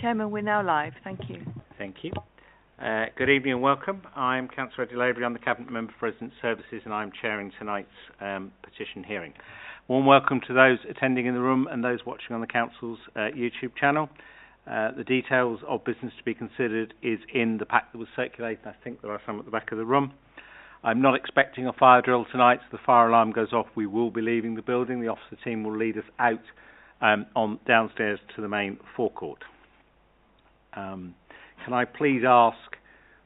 Chairman, we're now live. Thank you. Thank you. Good evening and welcome. I'm Councillor Eddie Lavery. I'm the Cabinet Member for Resident Services and I'm chairing tonight's petition hearing. Warm welcome to those attending in the room and those watching on the Council's YouTube channel. The details of business to be considered is in the pack that was circulated. I think there are some at the back of the room. I'm not expecting a fire drill tonight. So the fire alarm goes off, we will be leaving the building. The officer team will lead us out on downstairs to the main forecourt. Can I please ask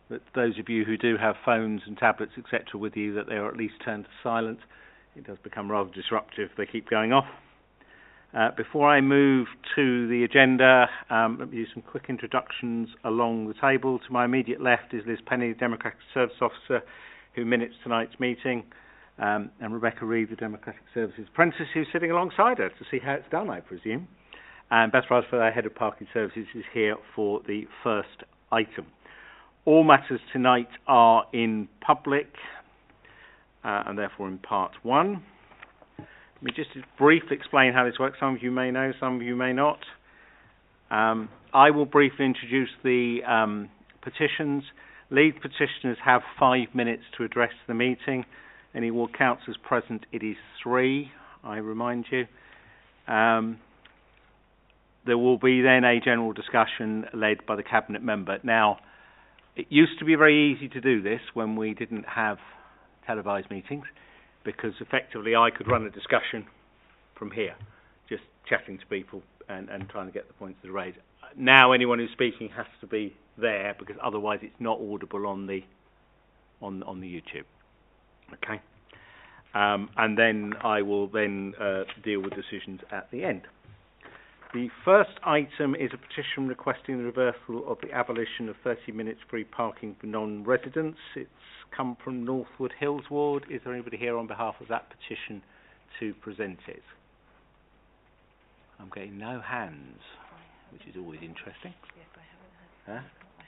that those of you who do have phones and tablets, etc., with you, that they are at least turned to silent. It does become rather disruptive if they keep going off. Before I move to the agenda, let me do some quick introductions along the table. To my immediate left is Liz Penny, the Democratic Service Officer, who minutes tonight's meeting, and Rebecca Reid, the Democratic Services Apprentice, who's sitting alongside her to see how it's done, I presume. And Beth Rasford, our Head of Parking Services, is here for the first item. All matters tonight are in public, and therefore in part one. Let me just briefly explain how this works. Some of you may know, some of you may not. I will briefly introduce the petitions. Lead petitioners have 5 minutes to address the meeting. Any ward councillors present, it is 3, I remind you. There will be then a general discussion led by the Cabinet Member. Now, it used to be very easy to do this when we didn't have televised meetings, because effectively I could run a discussion from here, just chatting to people and trying to get the points that are raised. Now anyone who's speaking has to be there, because otherwise it's not audible on the YouTube. Okay, and then I will then deal with decisions at the end. The first item is a petition requesting the reversal of the abolition of 30 minutes free parking for non-residents. It's come from Northwood Hills Ward. Is there anybody here on behalf of that petition to present it? I'm getting no hands, which is always interesting. Yes, I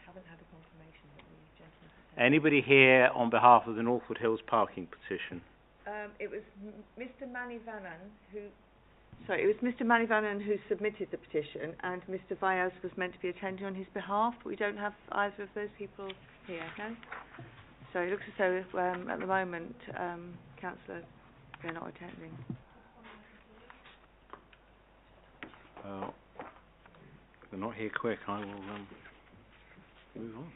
haven't had a confirmation that the gentleman has said. Anybody here on behalf of the Northwood Hills parking petition? It was Mr. Manny Vannan who... Sorry, it was Mr. Manny Vannan who submitted the petition, and Mr. Vyas was meant to be attending on his behalf, but we don't have either of those people here, no? So it looks as though at the moment, Councillor, they're not attending. Well, if they're not here quick, I will move on.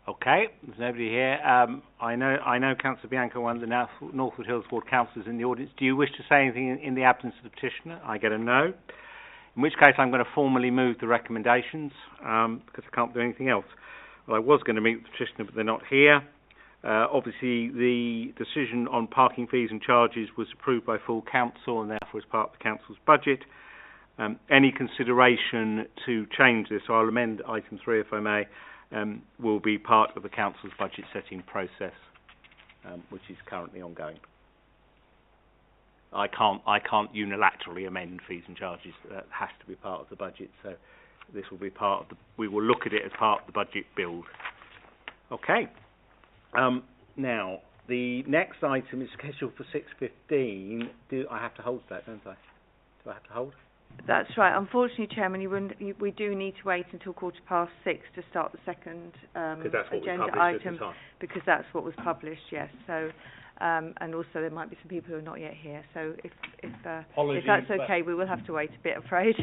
Okay, there's nobody here. I know Councillor Bianco, one of the Northwood Hills Ward councillors in the audience. Do you wish to say anything in the absence of the petitioner? I get a no. In which case I'm going to formally move the recommendations, because I can't do anything else. Well, I was going to meet the petitioner, but they're not here. Obviously, the decision on parking fees and charges was approved by full council and therefore is part of the council's budget. Any consideration to change this, so I'll amend item 3 if I may, will be part of the council's budget setting process, which is currently ongoing. I can't unilaterally amend fees and charges. That has to be part of the budget. So this will be part of the. We will look at it as part of the budget build. Okay. Now the next item is scheduled for 6:15. Do I have to hold that? Don't I? Do I have to hold? That's right. Unfortunately, Chairman, we do need to wait until 6:15 to start the second agenda item, because that's what was published. Yes. So, and also there might be some people who are not yet here. So if that's okay, we will have to wait a bit, I'm afraid.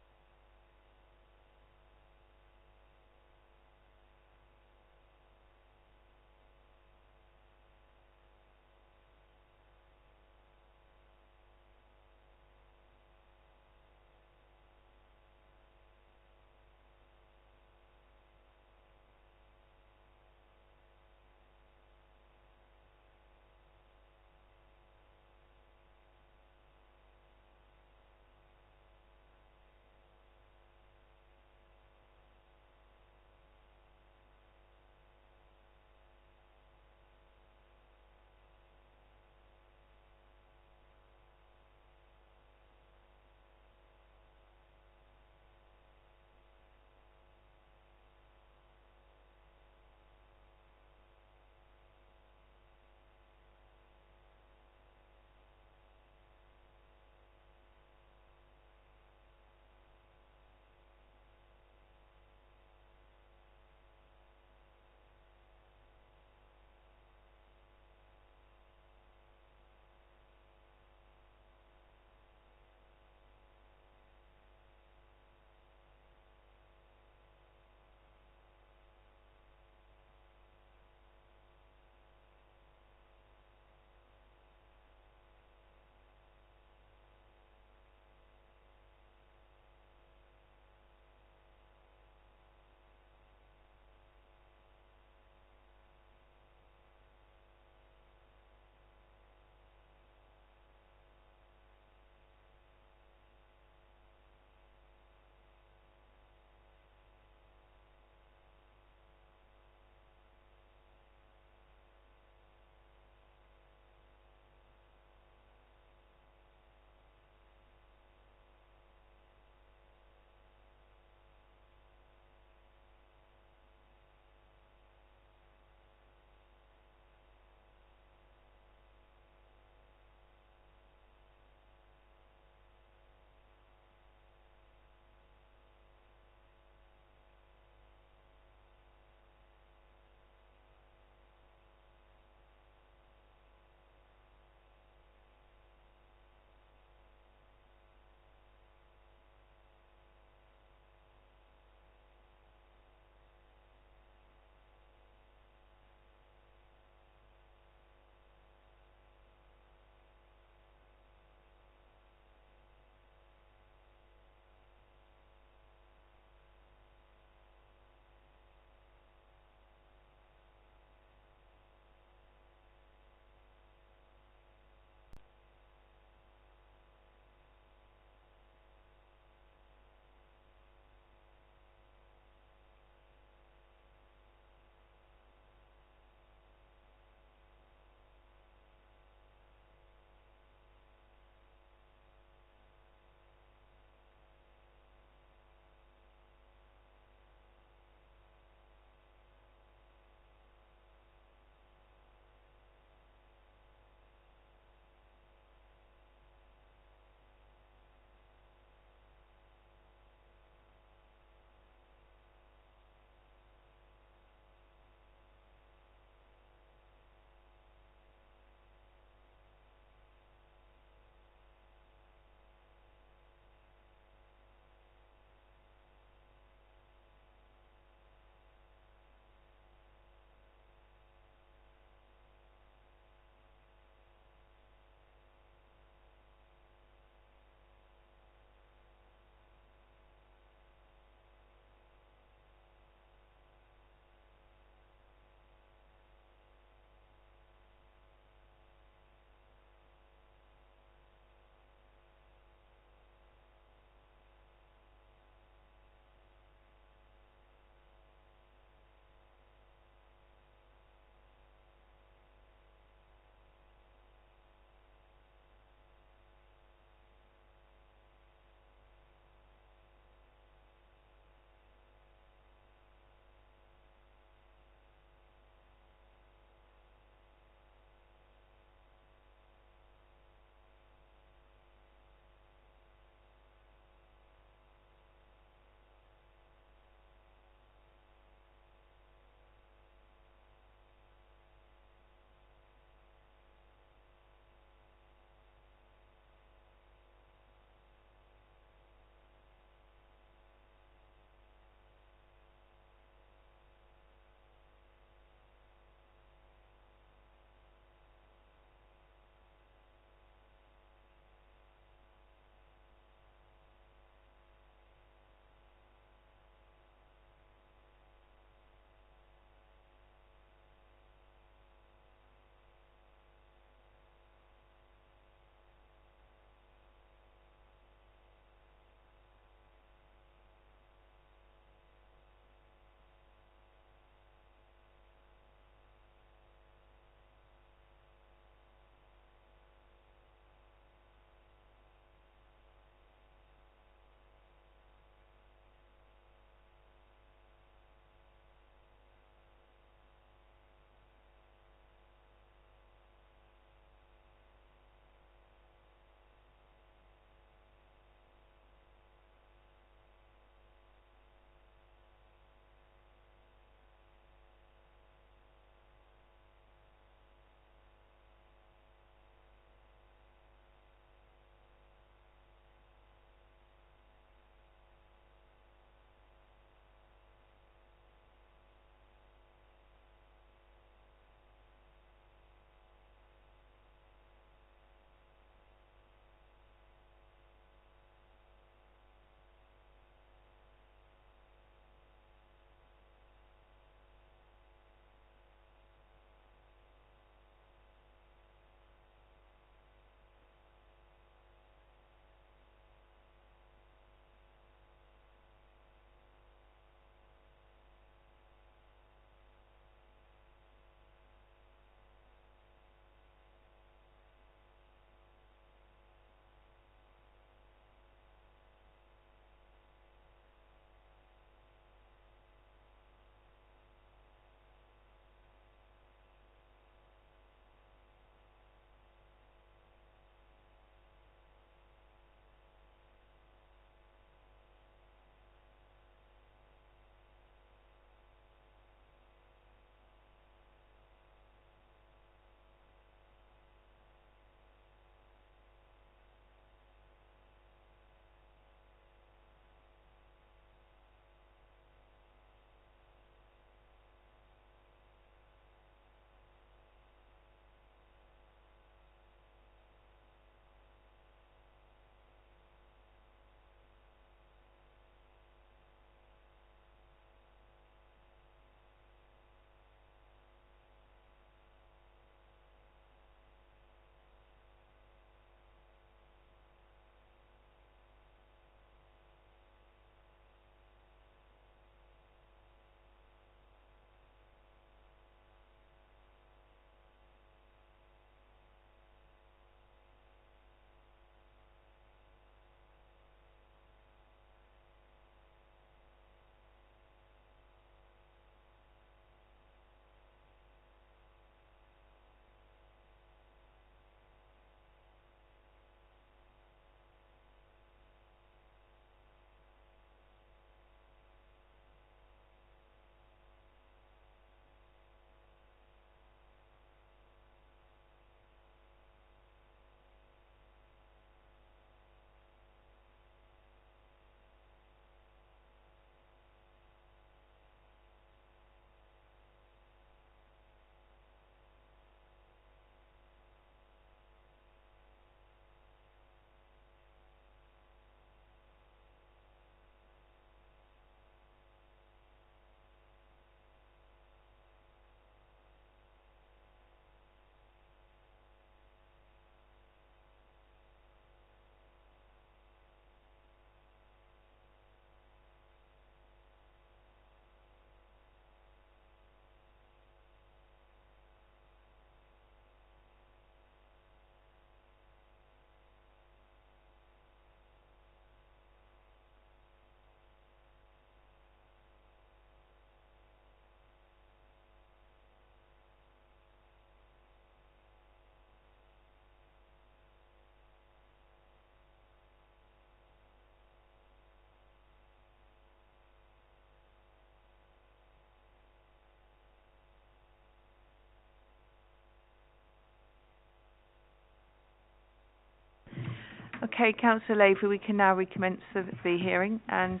Okay, Councillor Lavery, we can now recommence the hearing, and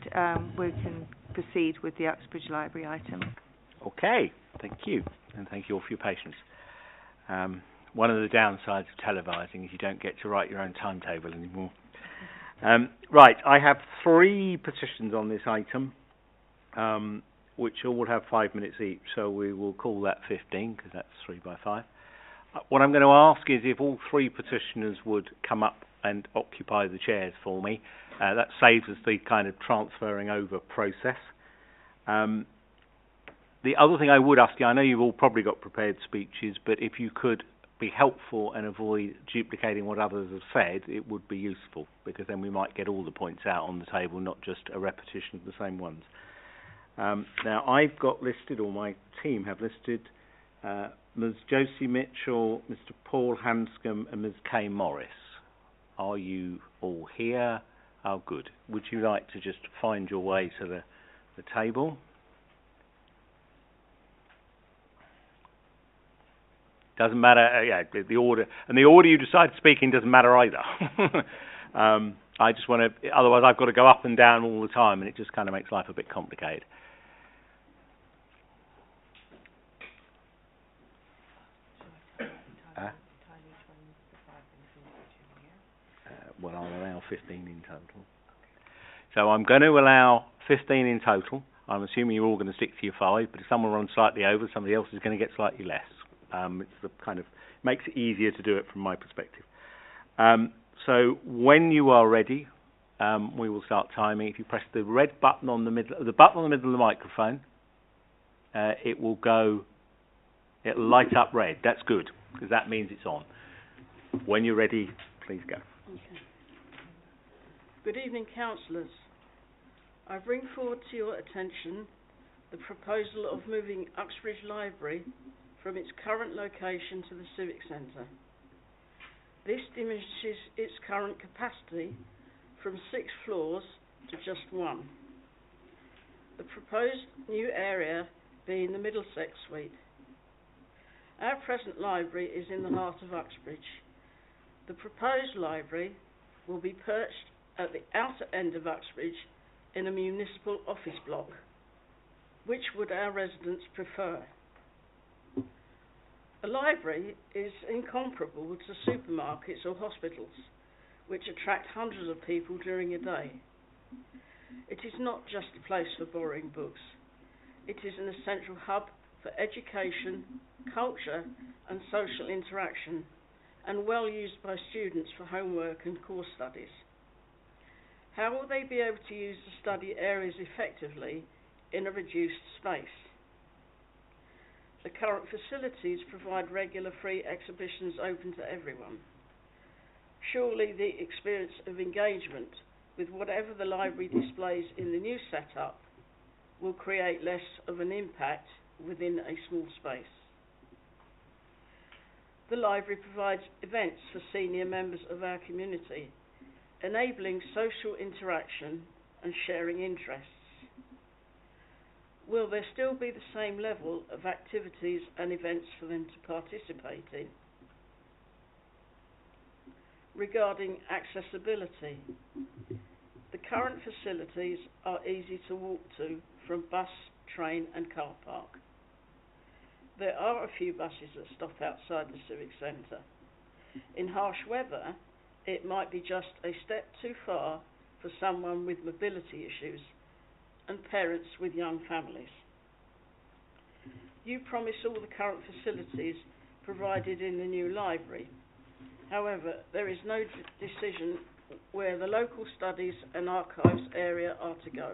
we can proceed with the Uxbridge Library item. Okay, thank you, and thank you all for your patience. One of the downsides of televising is you don't get to write your own timetable anymore. Right, I have 3 petitions on this item, which all have 5 minutes each, so we will call that 15, because that's 3 by 5. What I'm going to ask is if all 3 petitioners would come up and occupy the chairs for me. That saves us the kind of transferring over process. The other thing I would ask you, I know you've all probably got prepared speeches, but if you could be helpful and avoid duplicating what others have said, it would be useful, because then we might get all the points out on the table, not just a repetition of the same ones. Now, I've got listed, or my team have listed, Ms Josie Mitchell, Mr Paul Hanscom and Ms Kay Morris. Are you all here? Oh, good. Would you like to just find your way to the table? Doesn't matter, the order. And the order you decide to speak in doesn't matter either. I just want to, otherwise I've got to go up and down all the time, and it just kind of makes life a bit complicated. Well, I'll allow 15 in total. So I'm going to allow 15 in total. I'm assuming you're all going to stick to your 5, but if someone runs slightly over, somebody else is going to get slightly less. It's the kind of makes it easier to do it from my perspective. So when you are ready, we will start timing. If you press the red button on the middle, of the microphone, it will it'll light up red. That's good, because that means it's on. When you're ready, please go. Okay. Good evening, councillors. I bring forward to your attention the proposal of moving Uxbridge Library from its current location to the Civic Centre. This diminishes its current capacity from 6 floors to just 1. The proposed new area being the Middlesex Suite. Our present library is in the heart of Uxbridge. The proposed library will be perched at the outer end of Uxbridge in a municipal office block. Which would our residents prefer? A library is incomparable to supermarkets or hospitals, which attract hundreds of people during a day. It is not just a place for borrowing books. It is an essential hub for education, culture and social interaction, and well used by students for homework and course studies. How will they be able to use the study areas effectively in a reduced space? The current facilities provide regular free exhibitions open to everyone. Surely the experience of engagement with whatever the library displays in the new setup will create less of an impact within a small space. The library provides events for senior members of our community, enabling social interaction and sharing interests. Will there still be the same level of activities and events for them to participate in? Regarding accessibility, the current facilities are easy to walk to from bus, train and car park. There are a few buses that stop outside the Civic Centre. In harsh weather, it might be just a step too far for someone with mobility issues and parents with young families. You promise all the current facilities provided in the new library. However, there is no decision where the local studies and archives area are to go.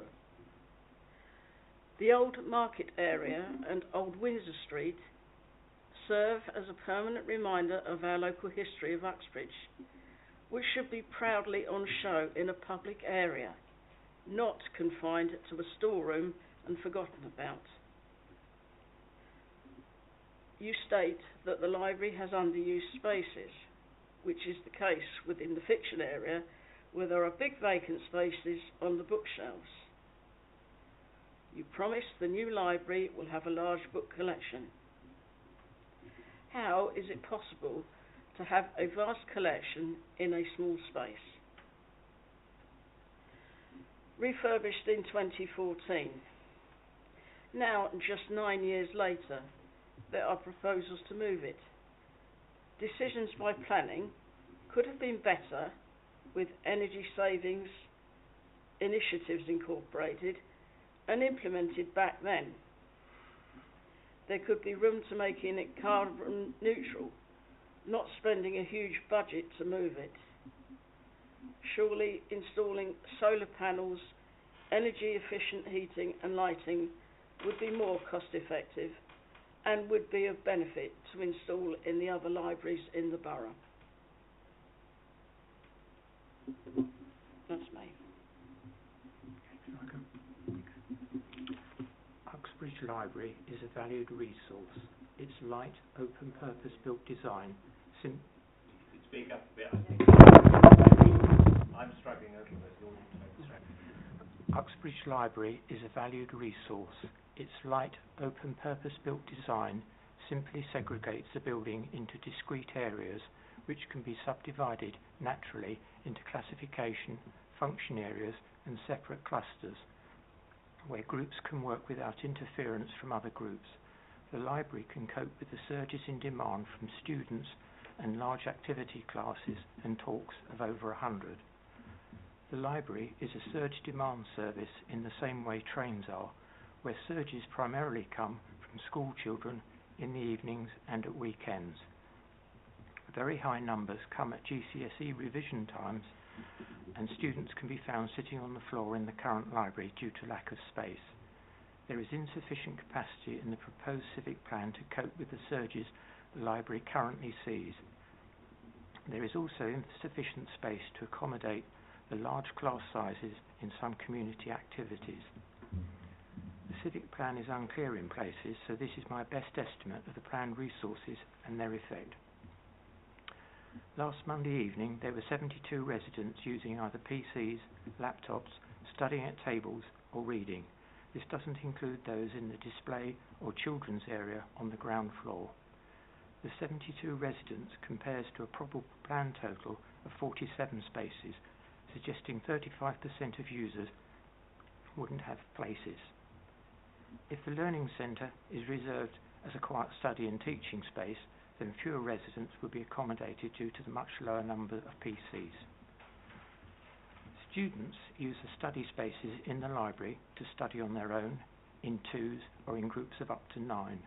The Old Market area and Old Windsor Street serve as a permanent reminder of our local history of Uxbridge, which should be proudly on show in a public area, not confined to a storeroom and forgotten about. You state that the library has underused spaces, which is the case within the fiction area, where there are big vacant spaces on the bookshelves. You promise the new library will have a large book collection. How is it possible to have a vast collection in a small space? refurbished in 2014. Now, just 9 years later, there are proposals to move it. Decisions by planning could have been better with energy savings initiatives incorporated and implemented back then. There could be room to making it carbon neutral, not spending a huge budget to move it. Surely installing solar panels, energy efficient heating and lighting would be more cost effective and would be of benefit to install in the other libraries in the borough. That's me. Uxbridge Library is a valued resource. Its light, open purpose-built design Speak up a bit, I think. I'm struggling a little bit. The audience may be struggling. Uxbridge Library is a valued resource. Its light, open purpose-built design simply segregates the building into discrete areas which can be subdivided naturally into classification, function areas and separate clusters where groups can work without interference from other groups. The library can cope with the surges in demand from students and large activity classes and talks of over 100. The library is a surge demand service in the same way trains are, where surges primarily come from school children in the evenings and at weekends. Very high numbers come at GCSE revision times, and students can be found sitting on the floor in the current library due to lack of space. There is insufficient capacity in the proposed civic plan to cope with the surges the library currently sees. There is also insufficient space to accommodate the large class sizes in some community activities. The civic plan is unclear in places, so this is my best estimate of the planned resources and their effect. Last Monday evening, there were 72 residents using either PCs, laptops, studying at tables or reading. This doesn't include those in the display or children's area on the ground floor. The 72 residents compares to a probable planned total of 47 spaces, suggesting 35% of users wouldn't have places. If the Learning Centre is reserved as a quiet study and teaching space, then fewer residents will be accommodated due to the much lower number of PCs. Students use the study spaces in the library to study on their own, in twos or in groups of up to 9.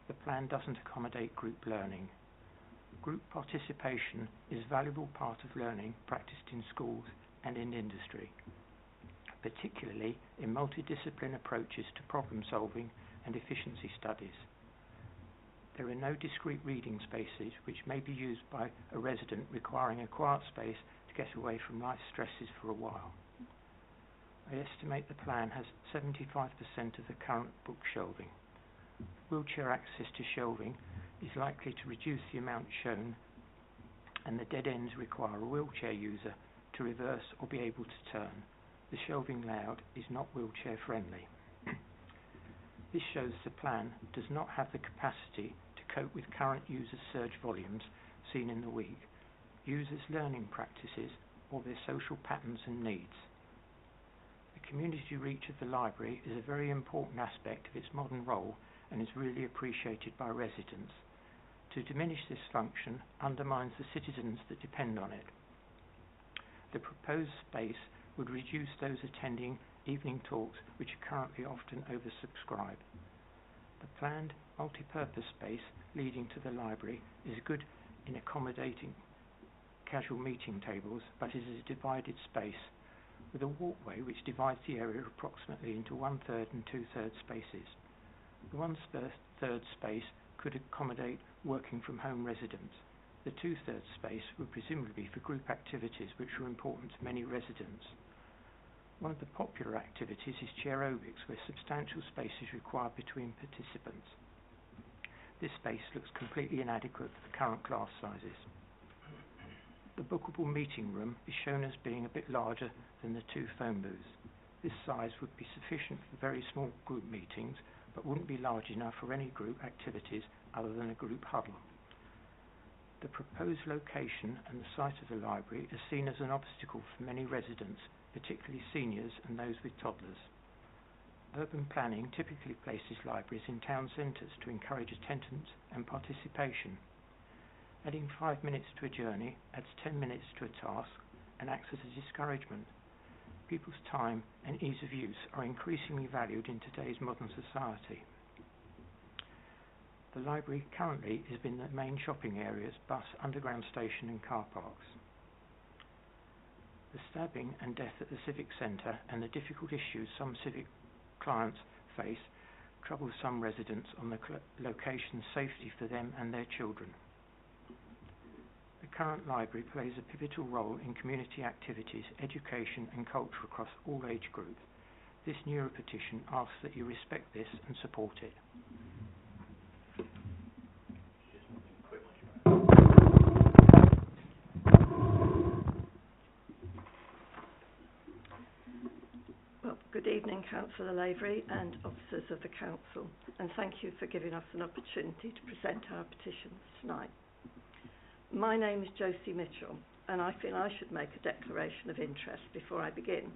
The plan doesn't accommodate group learning. Group participation is a valuable part of learning practiced in schools and in industry, particularly in multidiscipline approaches to problem solving and efficiency studies. There are no discrete reading spaces which may be used by a resident requiring a quiet space to get away from life stresses for a while. I estimate the plan has 75% of the current book shelving. Wheelchair access to shelving is likely to reduce the amount shown, and the dead ends require a wheelchair user to reverse or be able to turn. The shelving layout is not wheelchair friendly. This shows the plan does not have the capacity to cope with current users' surge volumes seen in the week, users' learning practices or their social patterns and needs. The community reach of the library is a very important aspect of its modern role and is really appreciated by residents. To diminish this function undermines the citizens that depend on it. The proposed space would reduce those attending evening talks which are currently often oversubscribed. The planned multi-purpose space leading to the library is good in accommodating casual meeting tables, but is a divided space with a walkway which divides the area approximately into 1/3 and 2/3 spaces. The 1/3 space could accommodate working from home residents. The 2/3 space would presumably be for group activities which are important to many residents. One of the popular activities is chair aerobics, where substantial space is required between participants. This space looks completely inadequate for the current class sizes. The bookable meeting room is shown as being a bit larger than the 2 phone booths. This size would be sufficient for very small group meetings, but wouldn't be large enough for any group activities other than a group huddle. The proposed location and the site of the library is seen as an obstacle for many residents, particularly seniors and those with toddlers. Urban planning typically places libraries in town centres to encourage attendance and participation. Adding 5 minutes to a journey adds 10 minutes to a task and acts as a discouragement. People's time and ease of use are increasingly valued in today's modern society. The library currently is in the main shopping areas, bus, underground station and car parks. The stabbing and death at the Civic Centre and the difficult issues some civic clients face trouble some residents on the location's safety for them and their children. The current library plays a pivotal role in community activities, education and culture across all age groups. This newer petition asks that you respect this and support it. Good evening, Councillor Lavery and officers of the Council, and thank you for giving us an opportunity to present our petitions tonight. My name is Josie Mitchell, and I feel I should make a declaration of interest before I begin.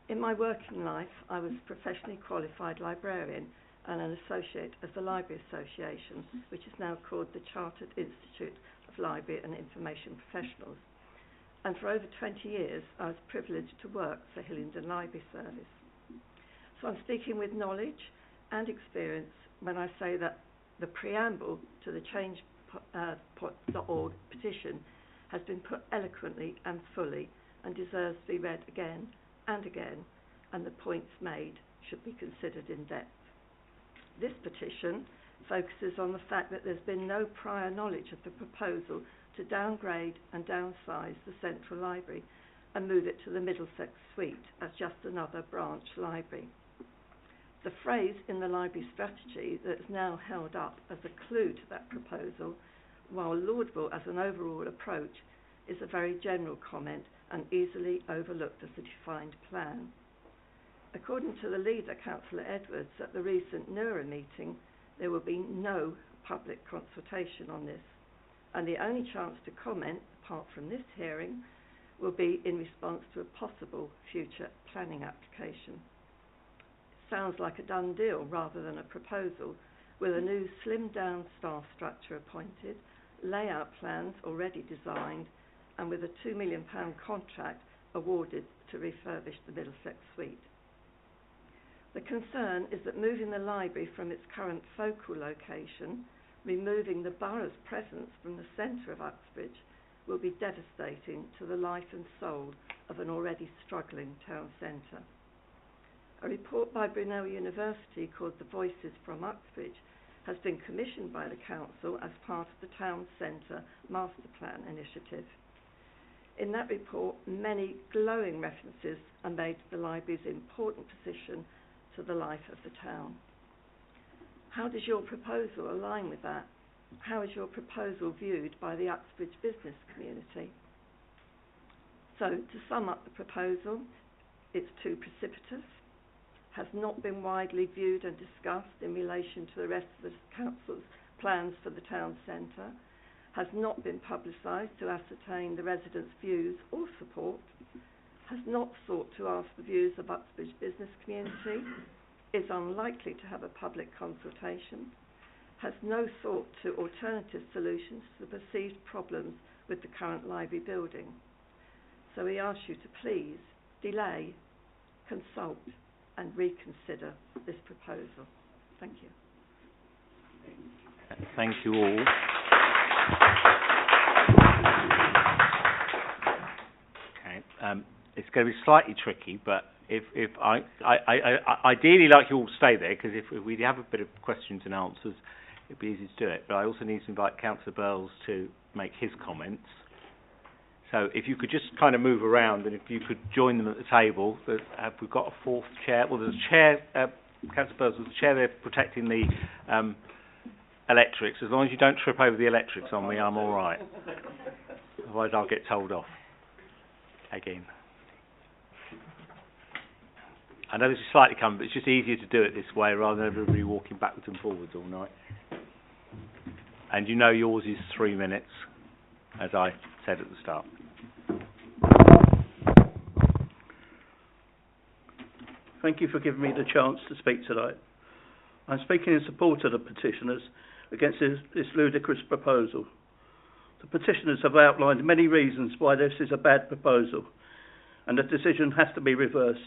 In my working life, I was a professionally qualified librarian and an associate of the Library Association, which is now called the Chartered Institute of Library and Information Professionals. And for over 20 years, I was privileged to work for Hillingdon Library Service. So I'm speaking with knowledge and experience when I say that the preamble to the Change.org petition has been put eloquently and fully and deserves to be read again and again, and the points made should be considered in depth. This petition focuses on the fact that there's been no prior knowledge of the proposal to downgrade and downsize the Central Library and move it to the Middlesex Suite as just another branch library. The phrase in the library strategy that is now held up as a clue to that proposal, while laudable as an overall approach, is a very general comment and easily overlooked as a defined plan. According to the leader, Councillor Edwards, at the recent NURA meeting, there will be no public consultation on this, and the only chance to comment, apart from this hearing, will be in response to a possible future planning application. It sounds like a done deal rather than a proposal, with a new slimmed-down staff structure appointed, layout plans already designed, and with a £2 million contract awarded to refurbish the Middlesex Suite. The concern is that moving the library from its current focal location, removing the borough's presence from the centre of Uxbridge, will be devastating to the life and soul of an already struggling town centre. A report by Brunel University called The Voices from Uxbridge has been commissioned by the Council as part of the Town Centre Master Plan initiative. In that report, many glowing references are made to the library's important position to the life of the town. How does your proposal align with that? How is your proposal viewed by the Uxbridge business community? So, to sum up the proposal, it's too precipitous, has not been widely viewed and discussed in relation to the rest of the Council's plans for the town centre, has not been publicised to ascertain the residents' views or support, has not sought to ask the views of Uxbridge business community, is unlikely to have a public consultation, has no thought to alternative solutions to the perceived problems with the current library building. So we ask you to please delay, consult and reconsider this proposal. Thank you. Thank you all. Okay, it's going to be slightly tricky, but if I ideally like you all to stay there, because if we have a bit of questions and answers, it'd be easy to do it. But I also need to invite Councillor Burles to make his comments. So if you could just kind of move around, and if you could join them at the table. We've got a fourth chair. Well, there's a chair, Councillor Burles, there's a chair there protecting the electrics. As long as you don't trip over the electrics on me, I'm all right. Otherwise, I'll get told off again. I know this is slightly common, but it's just easier to do it this way rather than everybody walking backwards and forwards all night. And you know yours is 3 minutes. as I said at the start. Thank you for giving me the chance to speak tonight. I'm speaking in support of the petitioners against this ludicrous proposal. The petitioners have outlined many reasons why this is a bad proposal, and the decision has to be reversed.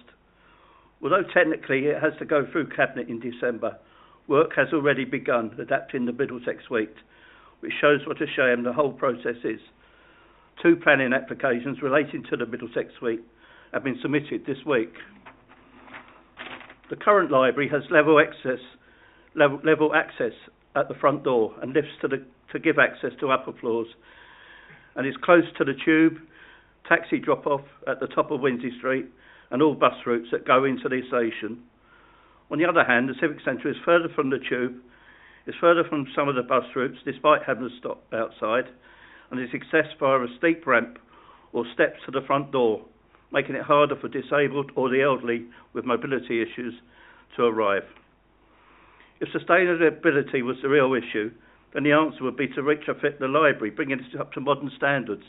Although technically it has to go through Cabinet in December, work has already begun adapting the Middlesex Suite, which shows what a shame the whole process is. 2 planning applications relating to the Middlesex Suite have been submitted this week. The current library has level access at the front door and lifts to give access to upper floors, and is close to the tube, taxi drop-off at the top of Windsor Street, and all bus routes that go into the station. On the other hand, the Civic Centre is further from the tube, is further from some of the bus routes despite having to stop outside, and is accessed via a steep ramp or steps to the front door, making it harder for disabled or the elderly with mobility issues to arrive. If sustainability was the real issue, then the answer would be to retrofit the library, bringing it up to modern standards.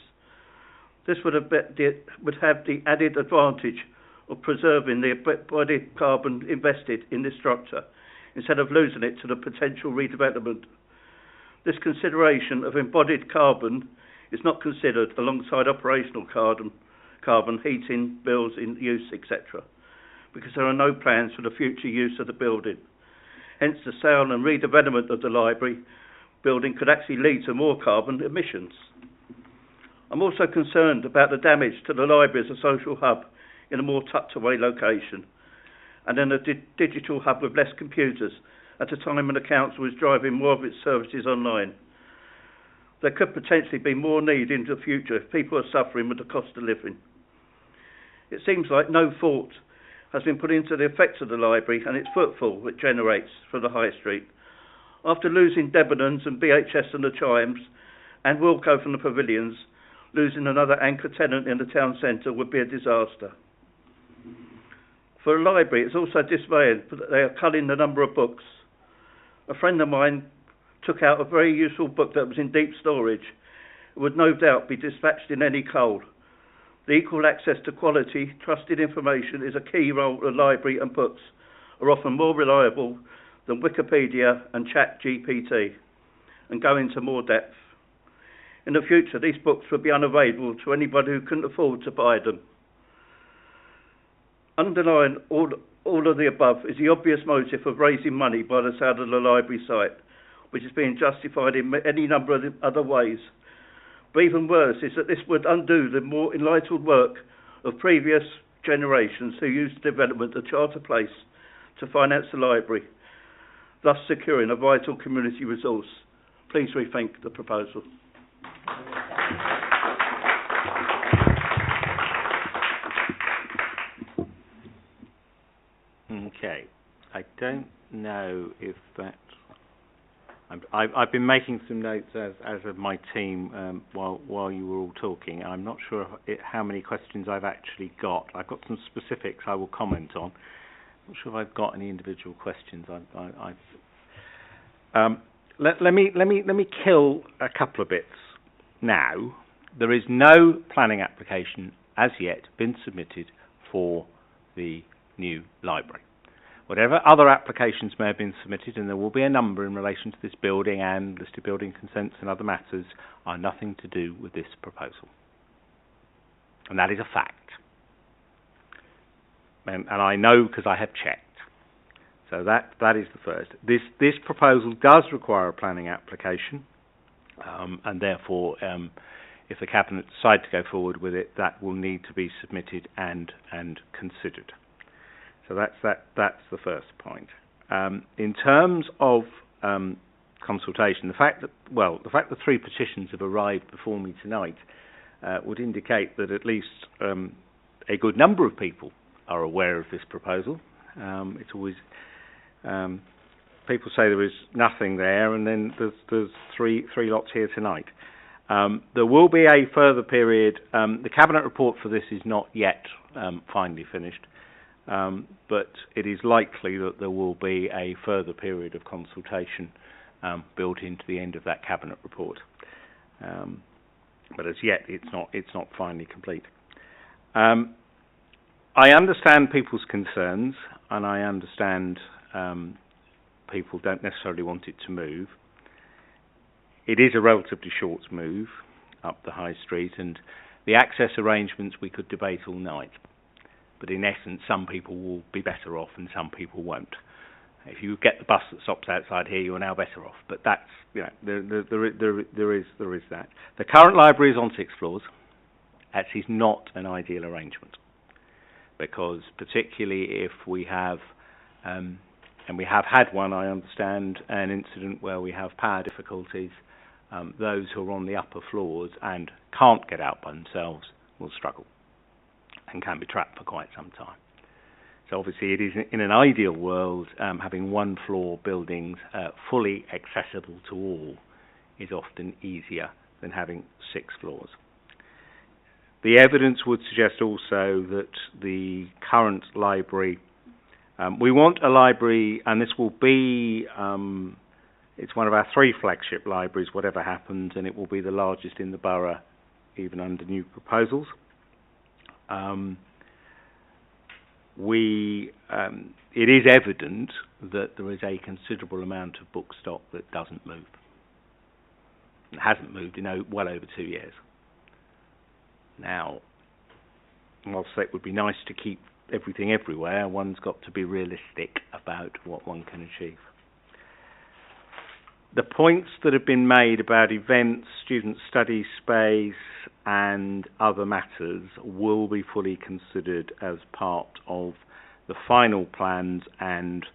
This would have the added advantage of preserving the embodied carbon invested in this structure, instead of losing it to the potential redevelopment. This consideration of embodied carbon is not considered alongside operational carbon, heating, bills in use, etc., because there are no plans for the future use of the building. Hence, the sale and redevelopment of the library building could actually lead to more carbon emissions. I'm also concerned about the damage to the library as a social hub in a more tucked-away location, and in a digital hub with less computers at a time when the council is driving more of its services online. There could potentially be more need into the future if people are suffering with the cost of living. It seems like no thought has been put into the effects of the library and its footfall it generates from the High Street. After losing Debenhams and BHS and the Chimes, and Wilco from the Pavilions, losing another anchor tenant in the town centre would be a disaster. For a library, it's also dismaying that they are culling the number of books. A friend of mine took out a very useful book that was in deep storage. It would no doubt be dispatched in any cold. The equal access to quality, trusted information is a key role of library, and books are often more reliable than Wikipedia and ChatGPT, and go into more depth. In the future, these books will be unavailable to anybody who couldn't afford to buy them. Underlying all of the above is the obvious motive of raising money by the sale of the library site, which is being justified in any number of other ways. But even worse is that this would undo the more enlightened work of previous generations who used the development of Charter Place to finance the library, thus securing a vital community resource. Please rethink the proposal. Okay, I don't know if that... I've been making some notes as of my team while you were all talking. I'm not sure how many questions I've actually got. I've got some specifics I will comment on. I'm not sure if I've got any individual questions. Let me kill a couple of bits now. There is no planning application as yet been submitted for the new library. Whatever other applications may have been submitted, and there will be a number in relation to this building and listed building consents and other matters, are nothing to do with this proposal. And that is a fact. And I know because I have checked. So that is the first. This proposal does require a planning application, and therefore, if the Cabinet decide to go forward with it, that will need to be submitted and considered. So that's the first point. In terms of consultation, the fact that 3 petitions have arrived before me tonight would indicate that at least a good number of people are aware of this proposal. It's always people say there is nothing there, and then there's three lots here tonight. There will be a further period. The Cabinet report for this is not yet finally finished. But it is likely that there will be a further period of consultation built into the end of that Cabinet report. but as yet it's not finally complete. I understand people's concerns, and I understand people don't necessarily want it to move. It is a relatively short move up the high street, and the access arrangements we could debate all night. But in essence, some people will be better off and some people won't. If you get the bus that stops outside here, you're now better off. But that's, you know, there is that. The current library is on 6 floors. Actually, it's not an ideal arrangement, because particularly if we have, and we have had one, I understand, an incident where we have power difficulties, those who are on the upper floors and can't get out by themselves will struggle and can be trapped for quite some time. So obviously it is, in an ideal world, having 1 floor buildings fully accessible to all is often easier than having 6 floors. The evidence would suggest also that the current library, we want a library, and this will be, it's one of our 3 flagship libraries, whatever happens, and it will be the largest in the borough, even under new proposals. It is evident that there is a considerable amount of book stock that doesn't move. It hasn't moved in well over 2 years. Now, whilst it would be nice to keep everything everywhere, one's got to be realistic about what one can achieve. The points that have been made about events, student study space and other matters will be fully considered as part of the final plans and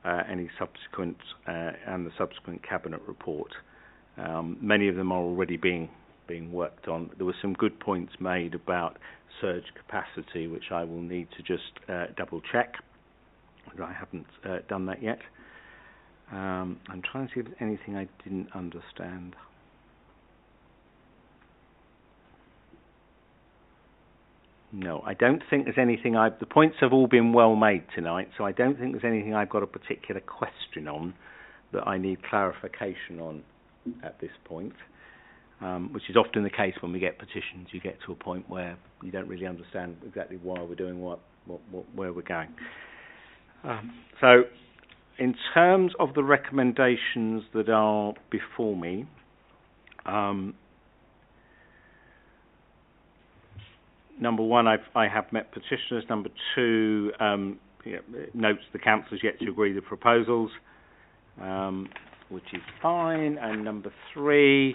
any subsequent and the subsequent cabinet report. Many of them are already being worked on. There were some good points made about surge capacity, which I will need to just double check. I haven't done that yet. I'm trying to see if there's anything I didn't understand. No, I don't think there's anything the points have all been well made tonight, so I don't think there's anything I've got a particular question on that I need clarification on at this point, which is often the case when we get petitions. You get to a point where you don't really understand exactly why we're doing where we're going. So, in terms of the recommendations that are before me, number 1, I have met petitioners. Number 2, notes the council has yet to agree the proposals, which is fine. And number 3,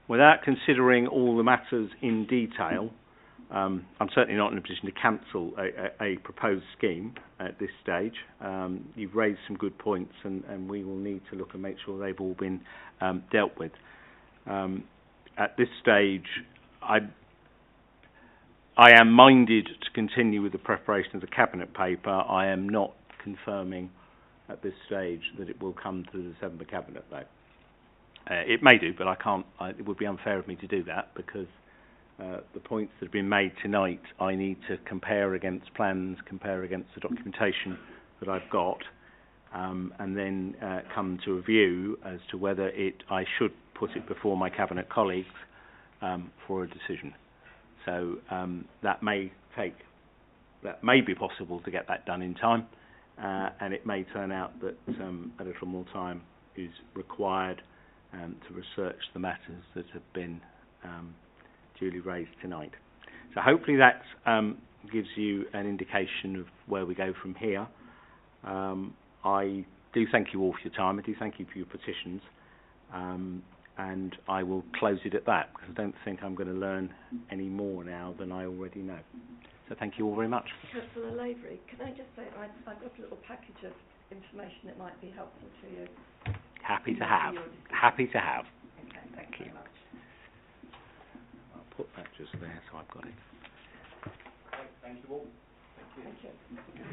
without considering all the matters in detail, I'm certainly not in a position to cancel a proposed scheme at this stage. You've raised some good points, and we will need to look and make sure they've all been dealt with. At this stage, I am minded to continue with the preparation of the cabinet paper. I am not confirming at this stage that it will come to the December cabinet, though. It may do, but I can't. It would be unfair of me to do that, because the points that have been made tonight, I need to compare against plans, compare against the documentation that I've got, and then come to a view as to whether I should put it before my cabinet colleagues for a decision. So that may be possible to get that done in time, and it may turn out that a little more time is required to research the matters that have been duly raised tonight. So hopefully that gives you an indication of where we go from here. I do thank you all for your time. I do thank you for your petitions, and I will close it at that, because I don't think I'm going to learn any more now than I already know. So thank you all very much. Councillor Lavery, can I just say I've got a little package of information that might be helpful to you. Happy to have. Happy to have. Okay, thank you. Very much. I'll put that just there so I've got it. Thank you all. Thank you. Thank you.